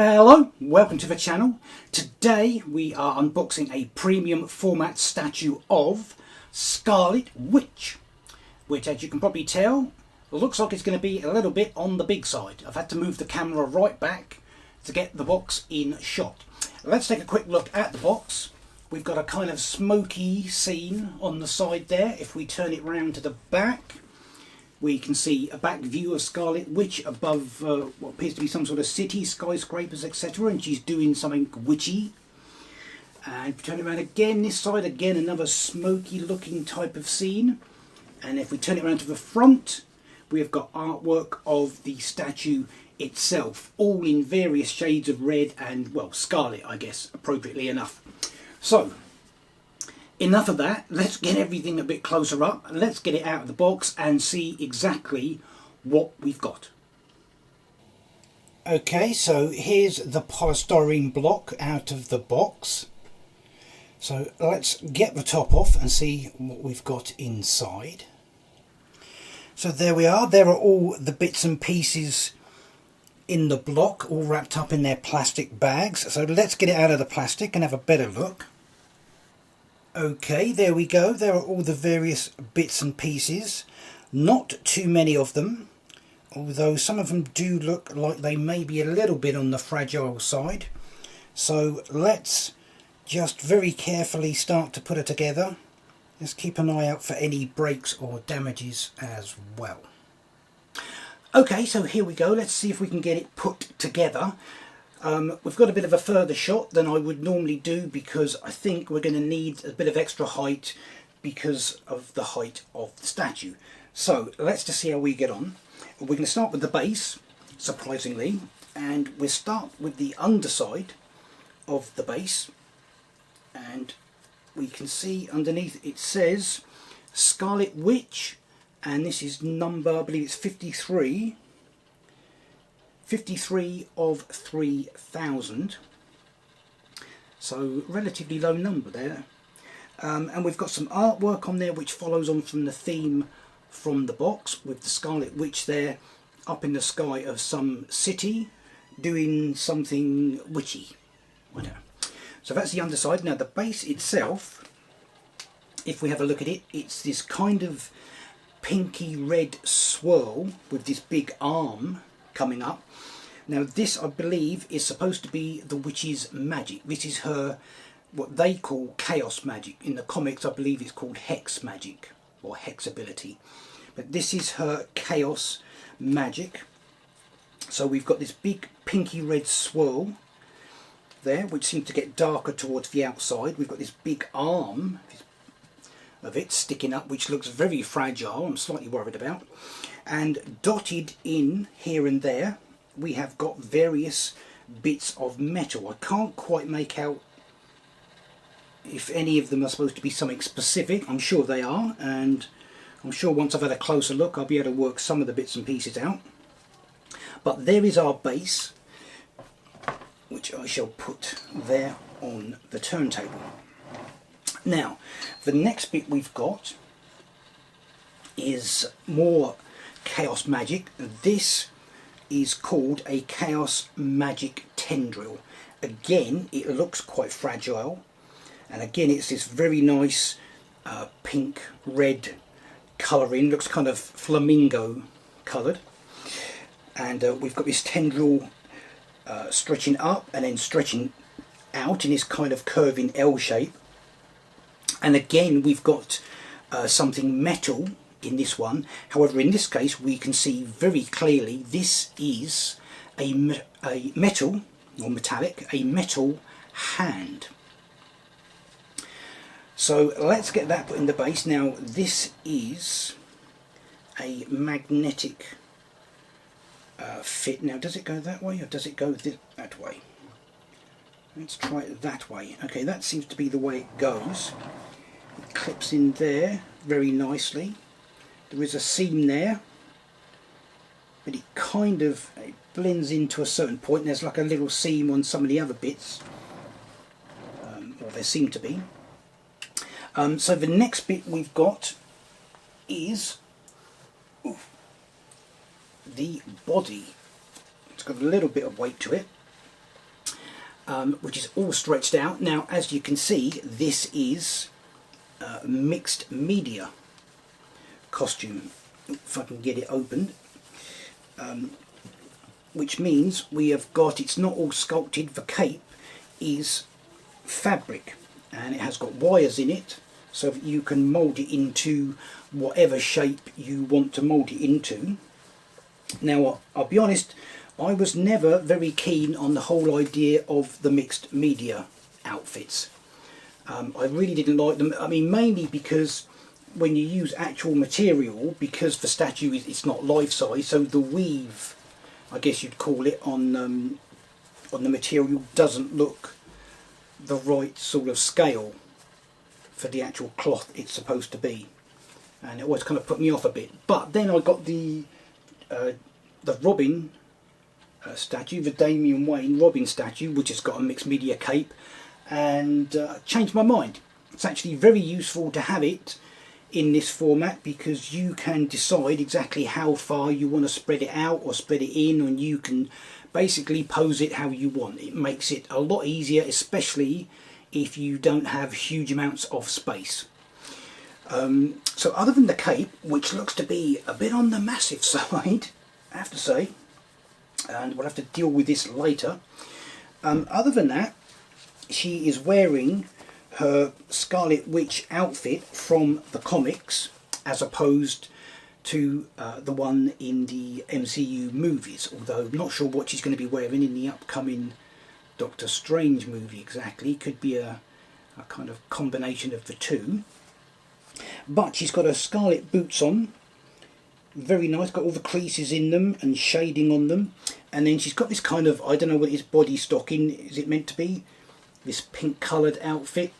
Hello, welcome to the channel. Today we are unboxing a premium format statue of Scarlet Witch, which, as you can probably tell, looks like it's going to be a little bit on the big side. I've had to move the camera right back to get the box in shot. Let's take a quick look at the box. We've got a kind of smoky scene on the side there. If we turn it round to the back, we can see a back view of Scarlet Witch above what appears to be some sort of city, skyscrapers, etc. And she's doing something witchy. And if we turn it around again, this side again, another smoky looking type of scene. And if we turn it around to the front, we have got artwork of the statue itself, all in various shades of red and, well, scarlet, I guess, appropriately enough. So, enough of that. Let's get everything a bit closer up. Let's get it out of the box and see exactly what we've got. Okay, so here's the polystyrene block out of the box. So let's get the top off and see what we've got inside. So there we are. There are all the bits and pieces in the block, all wrapped up in their plastic bags. So let's get it out of the plastic and have a better look. Okay, there we go. There are all the various bits and pieces. Not too many of them, although some of them do look like they may be a little bit on the fragile side. So let's just very carefully start to put it together. Just keep an eye out for any breaks or damages as well. Okay, so here we go. Let's see if we can get it put together. We've got a bit of a further shot than I would normally do because I think we're going to need a bit of extra height because of the height of the statue. So let's just see how we get on. We're going to start with the base, surprisingly, and we'll start with the underside of the base, and we can see underneath it says Scarlet Witch, and this is number, I believe it's 53 of 3,000, so relatively low number there. And we've got some artwork on there which follows on from the theme from the box, with the Scarlet Witch there up in the sky of some city doing something witchy. So that's the underside. Now the base itself, if we have a look at it, it's this kind of pinky red swirl with this big arm coming up. Now this, I believe, is supposed to be the witch's magic. This is her, what they call chaos magic. In the comics I believe it's called hex magic or hex ability, but this is her chaos magic. So we've got this big pinky red swirl there, which seems to get darker towards the outside. We've got this big arm of it sticking up, which looks very fragile, I'm slightly worried about. And dotted in here and there, we have got various bits of metal. I can't quite make out if any of them are supposed to be something specific. I'm sure they are, and I'm sure once I've had a closer look I'll be able to work some of the bits and pieces out. But there is our base, which I shall put there on the turntable. Now, the next bit we've got is more chaos magic. This is called a chaos magic tendril. Again, it looks quite fragile, and again it's this very nice pink red colouring. Looks kind of flamingo coloured, and we've got this tendril stretching up and then stretching out in this kind of curving L shape. And again we've got something metal in this one. However, in this case we can see very clearly this is a metal or metallic, a metal hand. So let's get that put in the base. Now this is a magnetic fit. Now does it go that way or does it go that way? Let's try it that way. Okay, that seems to be the way it goes. It clips in there very nicely. There is a seam there, but it kind of blends into a certain point. There's like a little seam on some of the other bits, or there seem to be. So the next bit we've got is the body. It's got a little bit of weight to it. which is all stretched out. Now, as you can see, this is mixed media costume, if I can get it opened, which means we have got, it's not all sculpted, the cape is fabric and it has got wires in it so that you can mould it into whatever shape you want to mould it into. Now, I'll be honest, I was never very keen on the whole idea of the mixed media outfits. I really didn't like them. I mean, mainly because when you use actual material, because the statue it's not life size, so the weave, I guess you'd call it, on the material doesn't look the right sort of scale for the actual cloth it's supposed to be, and it always kind of put me off a bit. But then I got the Robin statue, the Damian Wayne Robin statue, which has got a mixed media cape, and changed my mind. It's actually very useful to have it in this format because you can decide exactly how far you want to spread it out or spread it in, and you can basically pose it how you want. It makes it a lot easier, especially if you don't have huge amounts of space. So other than the cape, which looks to be a bit on the massive side, I have to say, and we'll have to deal with this later, other than that, she is wearing her Scarlet Witch outfit from the comics as opposed to the one in the MCU movies, although I'm not sure what she's going to be wearing in the upcoming Doctor Strange movie exactly. Could be a kind of combination of the two. But she's got her scarlet boots on, very nice, got all the creases in them and shading on them, and then she's got this kind of, I don't know what it is, body stocking is it meant to be, this pink coloured outfit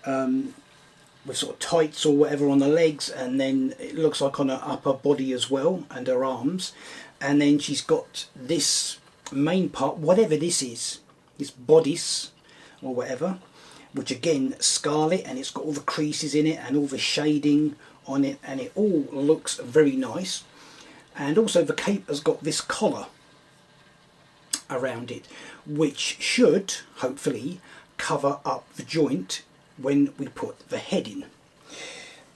with sort of tights or whatever on the legs, and then it looks like on her upper body as well and her arms. And then she's got this main part, whatever this is, this bodice or whatever, which again scarlet, and it's got all the creases in it and all the shading on it, and it all looks very nice. And also the cape has got this collar around it, which should hopefully cover up the joint when we put the head in.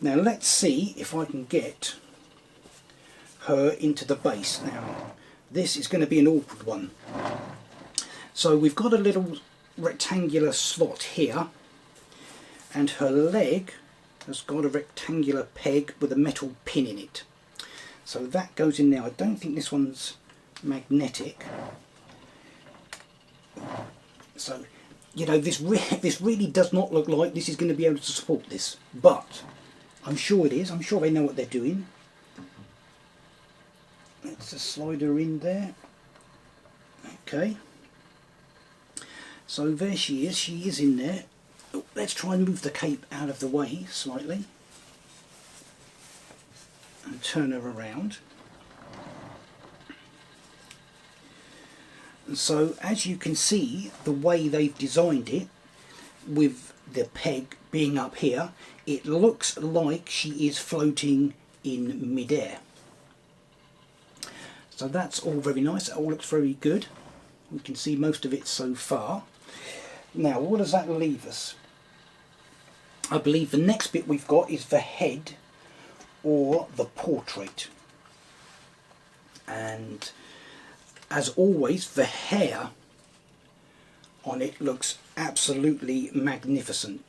Now let's see if I can get her into the base. Now this is going to be an awkward one. So we've got a little rectangular slot here, and her leg has got a rectangular peg with a metal pin in it. So that goes in there. I don't think this one's magnetic. So, you know, this really does not look like this is going to be able to support this, but I'm sure it is. I'm sure they know what they're doing. Let's just slide her in there. Okay. So there she is. She is in there. Oh, let's try and move the cape out of the way slightly and turn her around. And so as you can see, the way they've designed it with the peg being up here, it looks like she is floating in midair. So that's all very nice. It all looks very good. We can see most of it so far. Now, what does that leave us? I believe the next bit we've got is the head or the portrait. And as always, the hair on it looks absolutely magnificent.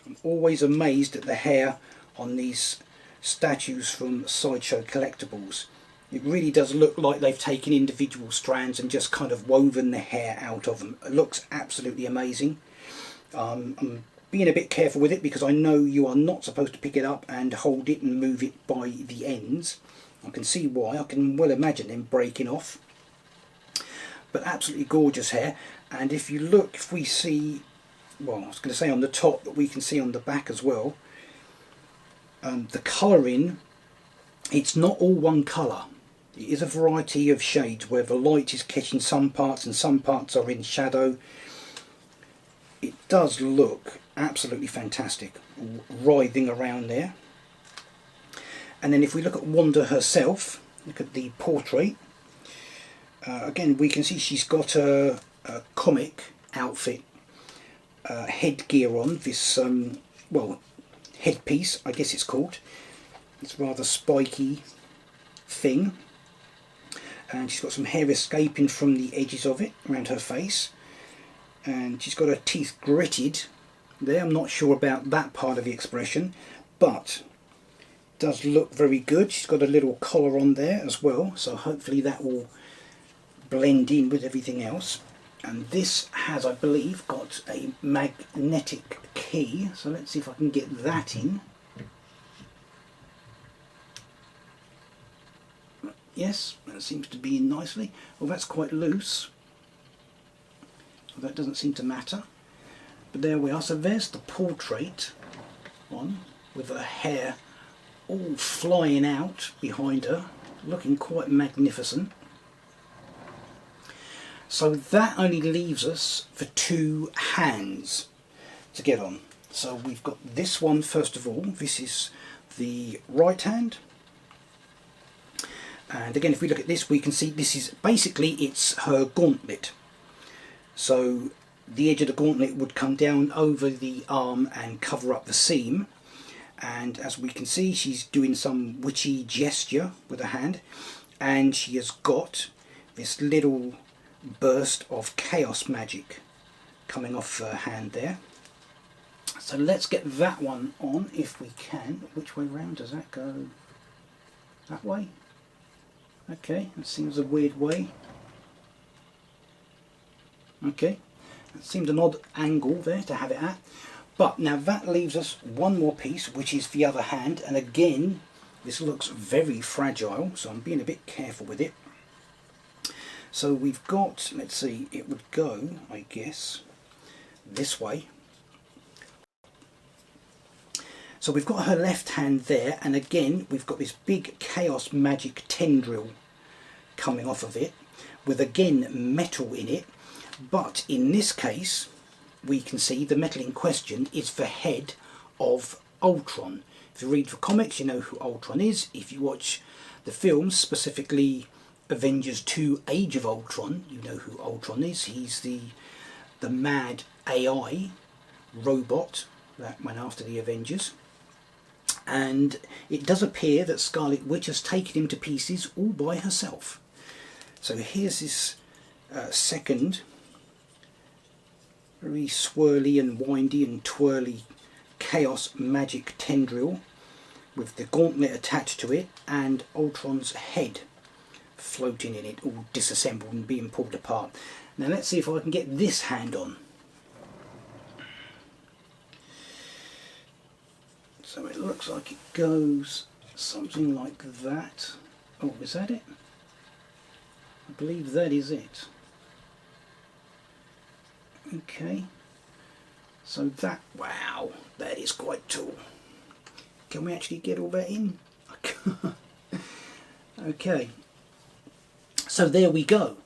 I'm always amazed at the hair on these statues from Sideshow Collectibles. It really does look like they've taken individual strands and just kind of woven the hair out of them. It looks absolutely amazing. I'm being a bit careful with it because I know you are not supposed to pick it up and hold it and move it by the ends. I can see why. I can well imagine them breaking off. But absolutely gorgeous hair. And if you look, if we see, well, I was going to say on the top, but we can see on the back as well, the colouring, it's not all one colour. It is a variety of shades where the light is catching some parts and some parts are in shadow. It does look absolutely fantastic, writhing around there. And then if we look at Wanda herself, look at the portrait, again we can see she's got a comic outfit headgear on, this well, headpiece I guess it's called. It's rather spiky thing, and she's got some hair escaping from the edges of it around her face, and she's got her teeth gritted there. I'm not sure about that part of the expression, but does look very good. She's got a little collar on there as well, so hopefully that will blend in with everything else. And this has, I believe, got a magnetic key, so let's see if I can get that in. Yes, that seems to be in nicely. Well, that's quite loose. Well, that doesn't seem to matter. But there we are. So there's the portrait one with her hair all flying out behind her, looking quite magnificent. So that only leaves us for two hands to get on. So we've got this one first of all. This is the right hand. And again, if we look at this, we can see this is basically, it's her gauntlet. So the edge of the gauntlet would come down over the arm and cover up the seam. And as we can see, she's doing some witchy gesture with her hand. And she has got this little burst of chaos magic coming off her hand there. So let's get that one on if we can. Which way round does that go? That way? Okay, that seems a weird way. Okay, that seemed an odd angle there to have it at. But now that leaves us one more piece, which is the other hand. And again, this looks very fragile, so I'm being a bit careful with it. So we've got, let's see, it would go, I guess, this way. So we've got her left hand there, and again we've got this big chaos magic tendril coming off of it, with again metal in it. But in this case, we can see the metal in question is the head of Ultron. If you read the comics, you know who Ultron is. If you watch the films, specifically Avengers 2 Age of Ultron, you know who Ultron is. He's the mad AI robot that went after the Avengers. And it does appear that Scarlet Witch has taken him to pieces all by herself. So here's this second very swirly and windy and twirly chaos magic tendril with the gauntlet attached to it and Ultron's head floating in it, all disassembled and being pulled apart. Now let's see if I can get this hand on. So it looks like it goes something like that. Oh, is that it? I believe that is it. Okay. So that, wow, that is quite tall. Can we actually get all that in? Okay. So there we go.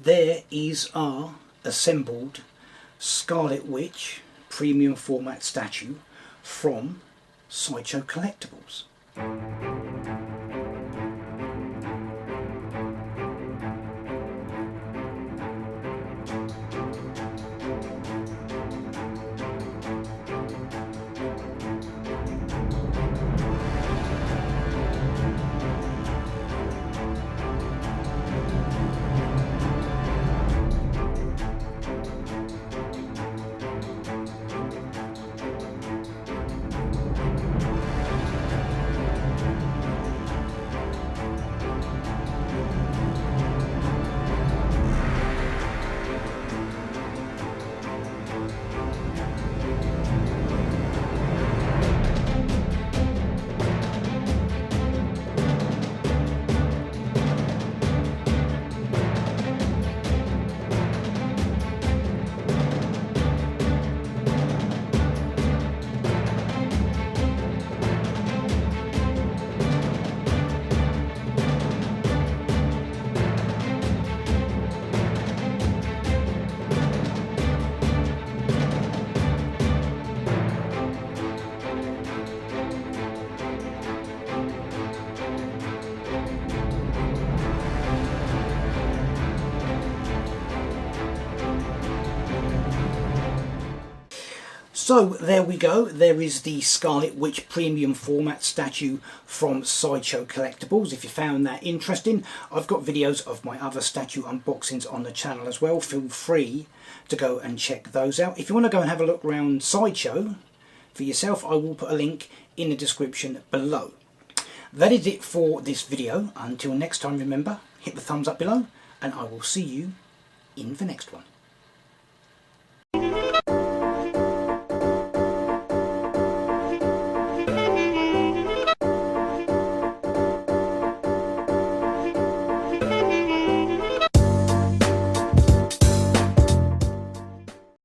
There is our assembled Scarlet Witch premium format statue from Sideshow Collectibles. So there we go, there is the Scarlet Witch premium format statue from Sideshow Collectibles. If you found that interesting, I've got videos of my other statue unboxings on the channel as well. Feel free to go and check those out. If you want to go and have a look around Sideshow for yourself, I will put a link in the description below. That is it for this video. Until next time, remember, hit the thumbs up below, and I will see you in the next one.